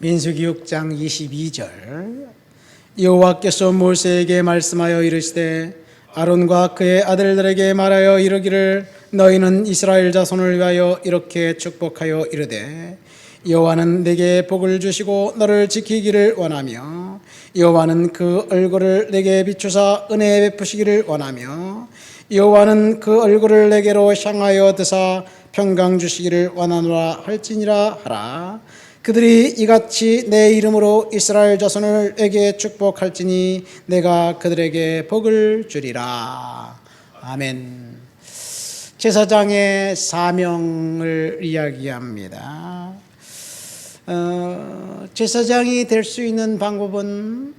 민수기 6장 22절 여호와께서 모세에게 말씀하여 이르시되 아론과 그의 아들들에게 말하여 이르기를 너희는 이스라엘 자손을 위하여 이렇게 축복하여 이르되 여호와는 내게 복을 주시고 너를 지키기를 원하며 여호와는 그 얼굴을 내게 비추사 은혜 베푸시기를 원하며 여호와는 그 얼굴을 내게로 향하여 드사 평강 주시기를 원하노라 할지니라 하라. 그들이 이같이 내 이름으로 이스라엘 자손에게 축복할지니 내가 그들에게 복을 주리라. 아멘. 제사장의 사명을 이야기합니다. 제사장이 될 수 있는 방법은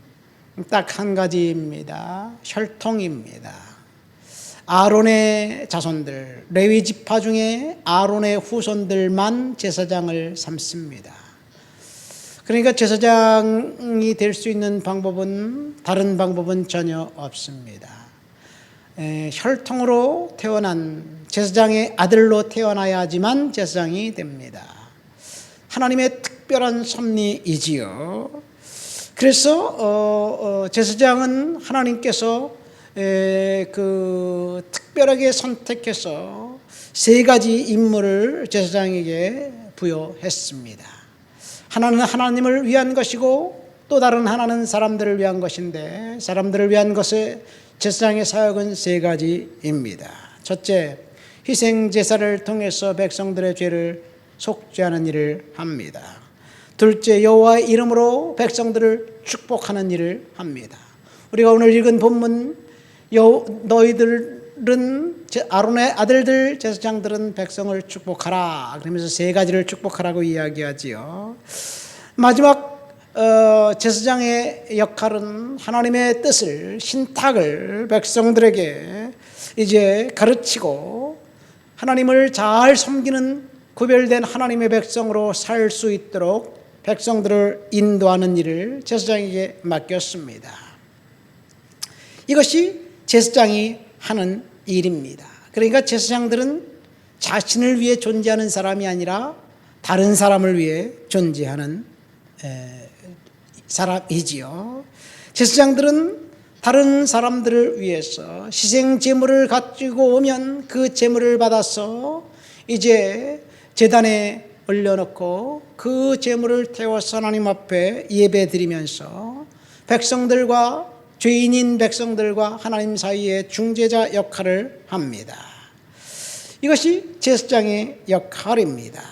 딱 한 가지입니다. 혈통입니다. 아론의 자손들, 레위 지파 중에 아론의 후손들만 제사장을 삼습니다. 그러니까 제사장이 될 수 있는 방법은 다른 방법은 전혀 없습니다. 혈통으로 태어난 제사장의 아들로 태어나야지만 제사장이 됩니다. 하나님의 특별한 섭리이지요. 그래서 제사장은 하나님께서 특별하게 선택해서 세 가지 임무를 제사장에게 부여했습니다. 하나는 하나님을 위한 것이고 또 다른 하나는 사람들을 위한 것인데 사람들을 위한 것의 제사장의 사역은 세 가지입니다. 첫째, 희생 제사를 통해서 백성들의 죄를 속죄하는 일을 합니다. 둘째, 여호와의 이름으로 백성들을 축복하는 일을 합니다. 우리가 오늘 읽은 본문 너희들은 아론의 아들들 제사장들은 백성을 축복하라 그러면서 세 가지를 축복하라고 이야기하지요. 마지막 제사장의 역할은 하나님의 뜻을 신탁을 백성들에게 이제 가르치고 하나님을 잘 섬기는 구별된 하나님의 백성으로 살 수 있도록 백성들을 인도하는 일을 제사장에게 맡겼습니다. 이것이 제사장이 하는 일입니다. 그러니까 제사장들은 자신을 위해 존재하는 사람이 아니라 다른 사람을 위해 존재하는 사람이지요. 제사장들은 다른 사람들을 위해서 희생 제물을 가지고 오면 그 제물을 받아서 이제 제단에 올려놓고 그 제물을 태워서 하나님 앞에 예배 드리면서 백성들과 죄인인 백성들과 하나님 사이의 중재자 역할을 합니다. 이것이 제사장의 역할입니다.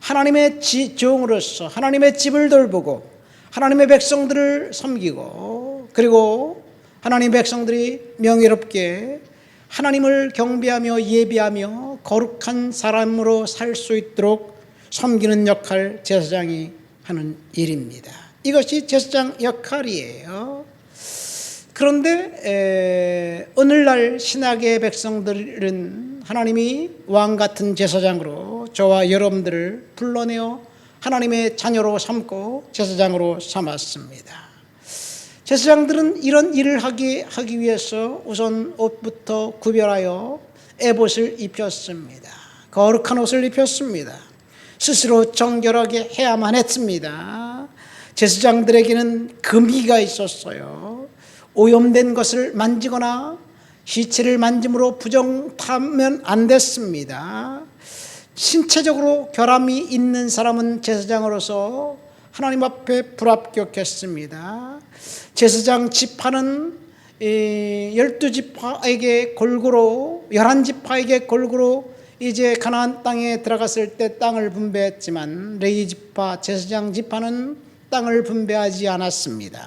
하나님의 종으로서 하나님의 집을 돌보고 하나님의 백성들을 섬기고 그리고 하나님의 백성들이 명예롭게 하나님을 경배하며 예배하며 거룩한 사람으로 살 수 있도록 섬기는 역할 제사장이 하는 일입니다. 이것이 제사장 역할이에요. 그런데 오늘날 신약의 백성들은 하나님이 왕같은 제사장으로 저와 여러분들을 불러내어 하나님의 자녀로 삼고 제사장으로 삼았습니다. 제사장들은 이런 일을 하기 위해서 우선 옷부터 구별하여 에봇을 입혔습니다. 거룩한 옷을 입혔습니다. 스스로 정결하게 해야만 했습니다. 제사장들에게는 금기가 있었어요. 오염된 것을 만지거나 시체를 만짐으로 부정하면 안 됐습니다. 신체적으로 결함이 있는 사람은 제사장으로서 하나님 앞에 불합격했습니다. 제사장 지파는 12지파에게 골고루 11지파에게 골고루 이제 가나안 땅에 들어갔을 때 땅을 분배했지만 레위 지파, 제사장 지파는 땅을 분배하지 않았습니다.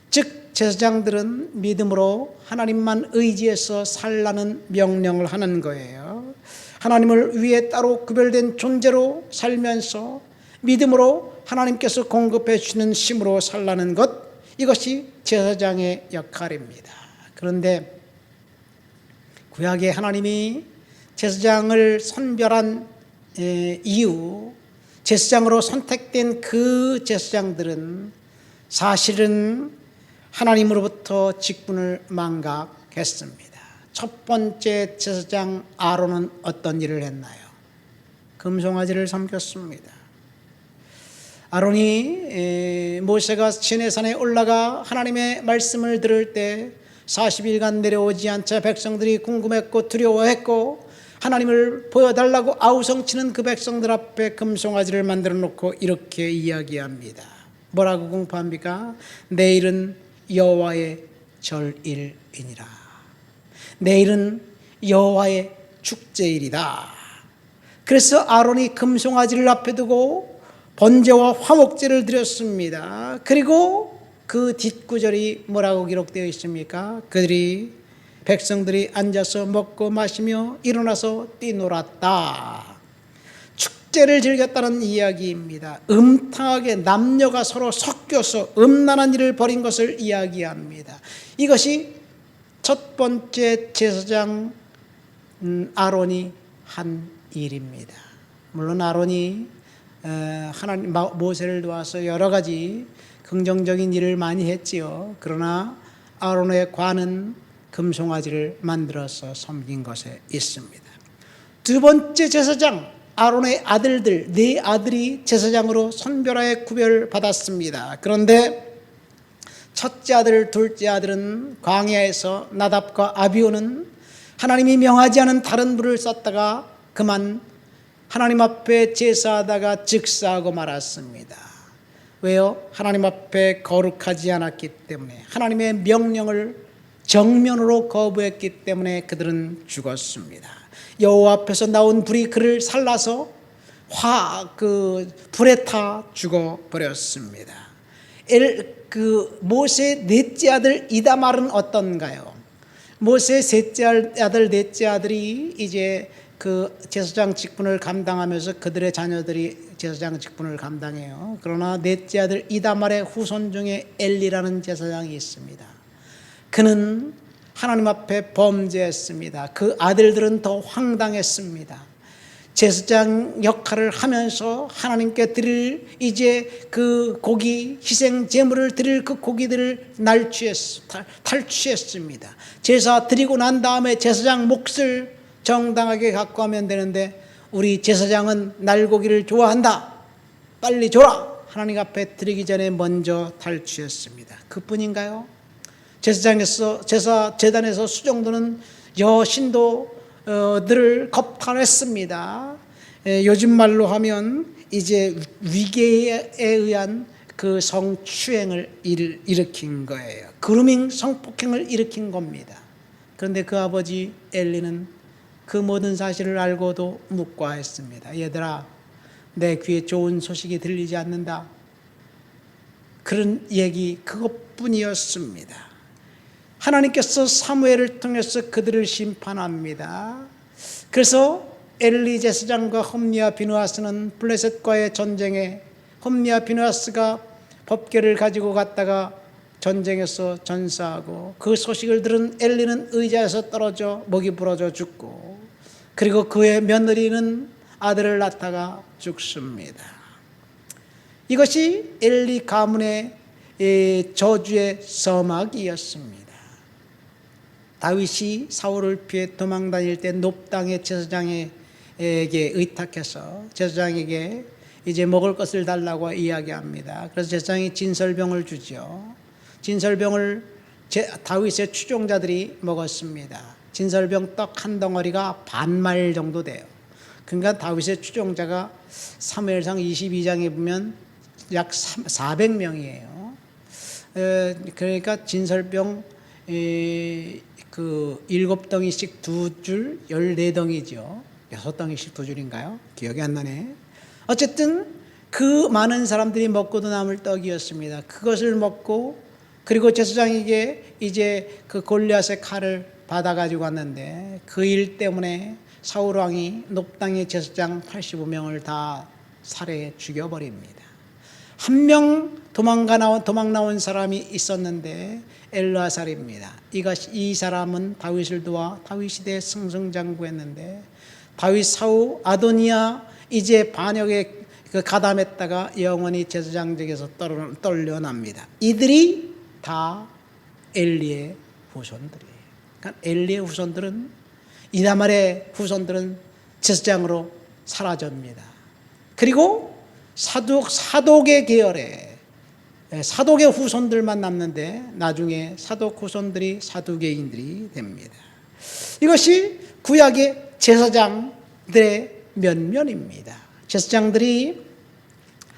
즉 제사장들은 믿음으로 하나님만 의지해서 살라는 명령을 하는 거예요. 하나님을 위해 따로 구별된 존재로 살면서 믿음으로 하나님께서 공급해 주시는 힘으로 살라는 것, 이것이 제사장의 역할입니다. 그런데 구약에 하나님이 제사장을 선별한 이유, 제사장으로 선택된 그 제사장들은 사실은 하나님으로부터 직분을 망각했습니다. 첫 번째 제사장 아론은 어떤 일을 했나요? 금송아지를 섬겼습니다. 아론이 모세가 시내산에 올라가 하나님의 말씀을 들을 때 40일간 내려오지 않자 백성들이 궁금했고 두려워했고 하나님을 보여달라고 아우성치는 그 백성들 앞에 금송아지를 만들어 놓고 이렇게 이야기합니다. 뭐라고 공포합니까? 내일은 여호와의 절일이니라. 내일은 여호와의 축제일이다. 그래서 아론이 금송아지를 앞에 두고 번제와 화목제를 드렸습니다. 그리고 그 뒷구절이 뭐라고 기록되어 있습니까? 백성들이 앉아서 먹고 마시며 일어나서 뛰놀았다. 축제를 즐겼다는 이야기입니다. 음탕하게 남녀가 서로 섞여서 음란한 일을 벌인 것을 이야기합니다. 이것이 첫 번째 제사장 아론이 한 일입니다. 물론 아론이 하나님 모세를 도와서 여러 가지 긍정적인 일을 많이 했지요. 그러나 아론의 관은 금송아지를 만들어서 섬긴 것에 있습니다. 두 번째 제사장 아론의 아들들, 네 아들이 제사장으로 선별하여 구별받았습니다. 그런데 첫째 아들, 둘째 아들은 광야에서 나답과 아비후는 하나님이 명하지 않은 다른 불을 쐈다가 그만 하나님 앞에 제사하다가 즉사하고 말았습니다. 왜요? 하나님 앞에 거룩하지 않았기 때문에, 하나님의 명령을 정면으로 거부했기 때문에 그들은 죽었습니다. 여호와 앞에서 나온 불이 그를 살라서 불에 타 죽어버렸습니다. 모세의 넷째 아들 이다말은 어떤가요? 모세의 셋째 아들, 넷째 아들이 이제 그 제사장 직분을 감당하면서 그들의 자녀들이 제사장 직분을 감당해요. 그러나 넷째 아들 이다말의 후손 중에 엘리라는 제사장이 있습니다. 그는 하나님 앞에 범죄했습니다. 그 아들들은 더 황당했습니다. 제사장 역할을 하면서 하나님께 드릴 이제 그 고기 희생 제물을 드릴 그 고기들을 탈취했습니다. 제사 드리고 난 다음에 제사장 몫을 정당하게 갖고 하면 되는데 우리 제사장은 날고기를 좋아한다. 빨리 줘라. 하나님 앞에 드리기 전에 먼저 탈취했습니다. 그뿐인가요? 제단에서 수종드는 여신도들을 겁탈했습니다. 요즘 말로 하면 이제 위계에 의한 그 성추행을 일으킨 거예요. 그루밍 성폭행을 일으킨 겁니다. 그런데 그 아버지 엘리는 그 모든 사실을 알고도 묵과했습니다. 얘들아, 내 귀에 좋은 소식이 들리지 않는다. 그런 얘기 그것뿐이었습니다. 하나님께서 사무엘을 통해서 그들을 심판합니다. 그래서 엘리 제사장과 홈리와 비누아스는 블레셋과의 전쟁에 홈리와 비누아스가 법궤를 가지고 갔다가 전쟁에서 전사하고 그 소식을 들은 엘리는 의자에서 떨어져 목이 부러져 죽고 그리고 그의 며느리는 아들을 낳다가 죽습니다. 이것이 엘리 가문의 저주의 서막이었습니다. 다윗이 사울을 피해 도망 다닐 때 놉당의 제사장에게 의탁해서 제사장에게 이제 먹을 것을 달라고 이야기합니다. 그래서 제사장이 진설병을 주죠. 진설병을 다윗의 추종자들이 먹었습니다. 진설병 떡 한 덩어리가 반말 정도 돼요. 그러니까 다윗의 추종자가 사무엘상 22장에 보면 약 400명이에요. 그러니까 진설병 7덩이씩 2줄 14덩이죠. 6덩이씩 2줄인가요? 기억이 안 나네. 어쨌든 그 많은 사람들이 먹고도 남을 떡이었습니다. 그것을 먹고 그리고 제사장에게 이제 그 골리앗의 칼을 받아가지고 왔는데 그 일 때문에 사울 왕이 놉당의 제사장 85명을 다 살해 죽여버립니다. 한 명 도망 나온 사람이 있었는데 엘르아살입니다. 이 사람은 다윗을 도와 다윗 시대에 승승장구했는데 다윗 사후 아도니아 이제 반역에 가담했다가 영원히 제사장직에서 떨려납니다. 이들이 다 엘리의 후손들이에요. 그러니까 엘리의 후손들은 이다말의 후손들은 제사장으로 사라집니다. 그리고 사독의 계열에 사독의 후손들만 남는데 나중에 사독 후손들이 사두개인들이 됩니다. 이것이 구약의 제사장들의 면면입니다. 제사장들이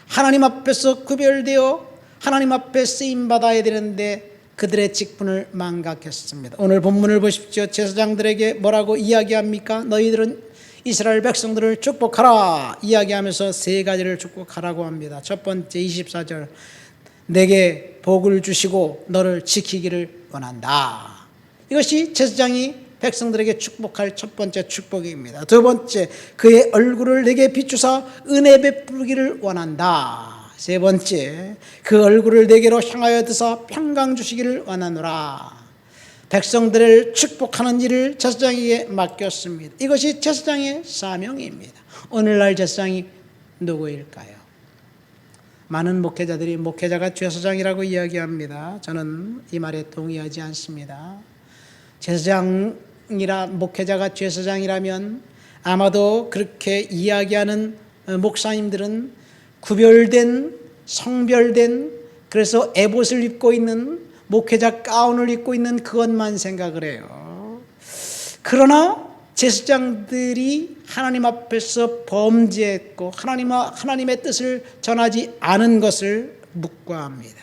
하나님 앞에서 구별되어 하나님 앞에 쓰임받아야 되는데 그들의 직분을 망각했습니다. 오늘 본문을 보십시오. 제사장들에게 뭐라고 이야기합니까? 너희들은 이스라엘 백성들을 축복하라 이야기하면서 세 가지를 축복하라고 합니다. 첫 번째 24절, 내게 복을 주시고 너를 지키기를 원한다. 이것이 제사장이 백성들에게 축복할 첫 번째 축복입니다. 두 번째, 그의 얼굴을 내게 비추사 은혜 베푸기를 원한다. 세 번째, 그 얼굴을 내게로 향하여 드사 평강 주시기를 원하노라. 백성들을 축복하는 일을 제사장에게 맡겼습니다. 이것이 제사장의 사명입니다. 오늘날 제사장이 누구일까요? 많은 목회자들이 목회자가 제사장이라고 이야기합니다. 저는 이 말에 동의하지 않습니다. 목회자가 제사장이라면 아마도 그렇게 이야기하는 목사님들은 구별된, 성별된, 그래서 에봇을 입고 있는 목회자 가운을 입고 있는 그것만 생각을 해요. 그러나 제사장들이 하나님 앞에서 범죄했고 하나님의 뜻을 전하지 않은 것을 묵과합니다.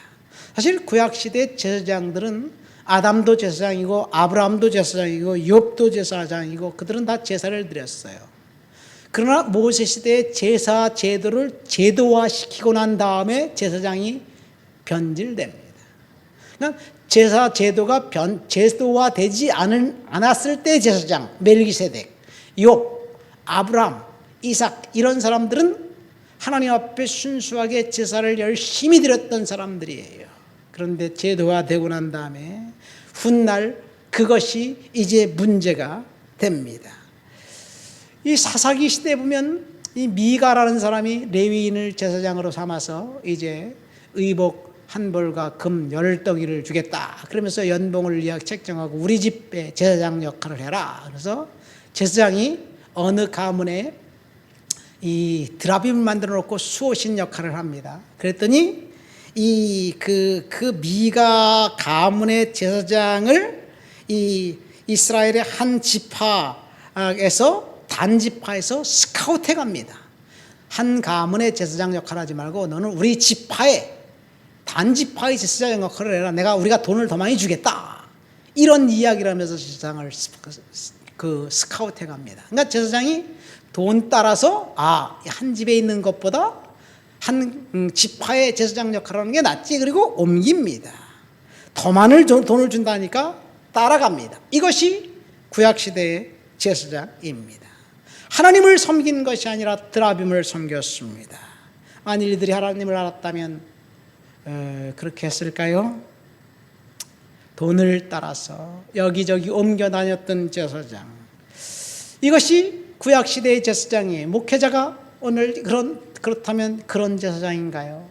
사실 구약시대 제사장들은 아담도 제사장이고 아브라함도 제사장이고 욥도 제사장이고 그들은 다 제사를 드렸어요. 그러나 모세 시대의 제사 제도를 제도화시키고 난 다음에 제사장이 변질됩니다. 그러니까 제사 제도가 제도화되지 않았을 때 제사장, 멜기세덱, 욥, 아브라함, 이삭 이런 사람들은 하나님 앞에 순수하게 제사를 열심히 드렸던 사람들이에요. 그런데 제도화되고 난 다음에 훗날 그것이 이제 문제가 됩니다. 이 사사기 시대에 보면 이 미가라는 사람이 레위인을 제사장으로 삼아서 이제 의복 한 벌과 금 10덩이를 주겠다. 그러면서 연봉을 책정하고 우리 집에 제사장 역할을 해라. 그래서 제사장이 어느 가문에 이 드라빔을 만들어 놓고 수호신 역할을 합니다. 그랬더니 그 미가 가문의 제사장을 이 이스라엘의 한 지파에서 단지파에서 스카우트해 갑니다. 한 가문의 제사장 역할을 하지 말고 너는 우리 지파의 단지파의 제사장 역할을 해라. 우리가 돈을 더 많이 주겠다. 이런 이야기를 하면서 제사장을 스카우트해 갑니다. 그러니까 제사장이 돈 따라서 한 집에 있는 것보다 한 지파의 제사장 역할을 하는 게 낫지. 그리고 옮깁니다. 더 많은 돈을 준다니까 따라갑니다. 이것이 구약시대의 제사장입니다. 하나님을 섬긴 것이 아니라 드라빔을 섬겼습니다. 만일 이들이 하나님을 알았다면 그렇게 했을까요? 돈을 따라서 여기저기 옮겨 다녔던 제사장. 이것이 구약시대의 제사장이에요. 목회자가 오늘 그렇다면 그런 제사장인가요?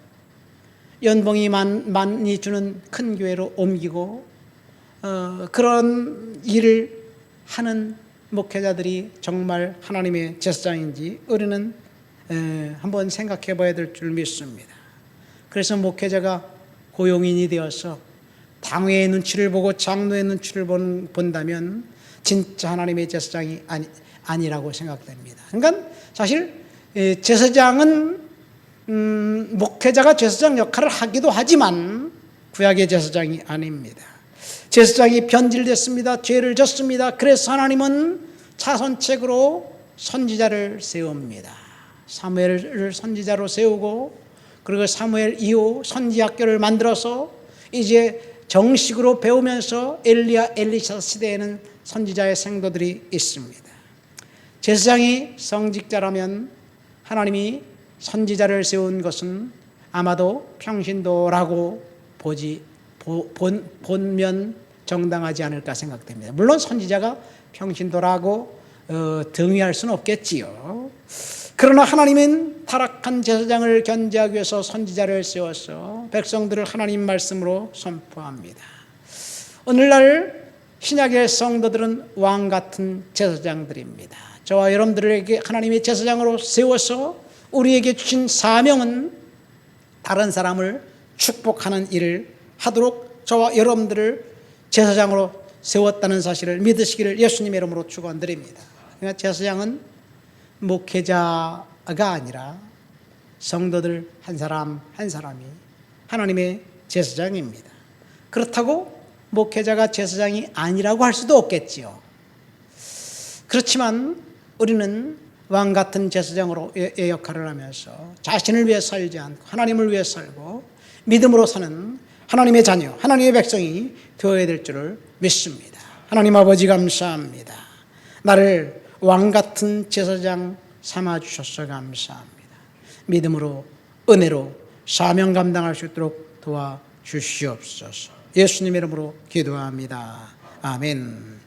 연봉이 많이 주는 큰 교회로 옮기고 그런 일을 하는 목회자들이 정말 하나님의 제사장인지 우리는 한번 생각해 봐야 될 줄 믿습니다. 그래서 목회자가 고용인이 되어서 당회의 눈치를 보고 장로의 눈치를 본다면 진짜 하나님의 제사장이 아니라고 생각됩니다. 그러니까 사실 제사장은 목회자가 제사장 역할을 하기도 하지만 구약의 제사장이 아닙니다. 제사장이 변질됐습니다. 죄를 졌습니다. 그래서 하나님은 차선책으로 선지자를 세웁니다. 사무엘을 선지자로 세우고 그리고 사무엘 이후 선지학교를 만들어서 이제 정식으로 배우면서 엘리야 엘리사 시대에는 선지자의 생도들이 있습니다. 제사장이 성직자라면 하나님이 선지자를 세운 것은 아마도 평신도라고 본면 정당하지 않을까 생각됩니다. 물론 선지자가 평신도라고 등위할 수는 없겠지요. 그러나 하나님은 타락한 제사장을 견제하기 위해서 선지자를 세워서 백성들을 하나님 말씀으로 선포합니다. 오늘날 신약의 성도들은 왕 같은 제사장들입니다. 저와 여러분들에게 하나님의 제사장으로 세워서 우리에게 주신 사명은 다른 사람을 축복하는 일을 하도록 저와 여러분들을 제사장으로 세웠다는 사실을 믿으시기를 예수님의 이름으로 축원드립니다. 그러니까 제사장은 목회자가 아니라 성도들 한 사람 한 사람이 하나님의 제사장입니다. 그렇다고 목회자가 제사장이 아니라고 할 수도 없겠지요. 그렇지만 우리는 왕 같은 제사장으로 역할을 하면서 자신을 위해 살지 않고 하나님을 위해 살고 믿음으로 사는 하나님의 자녀, 하나님의 백성이 되어야 될 줄을 믿습니다. 하나님 아버지 감사합니다. 나를 왕 같은 제사장 삼아주셔서 감사합니다. 믿음으로 은혜로 사명 감당할 수 있도록 도와주시옵소서. 예수님의 이름으로 기도합니다. 아멘.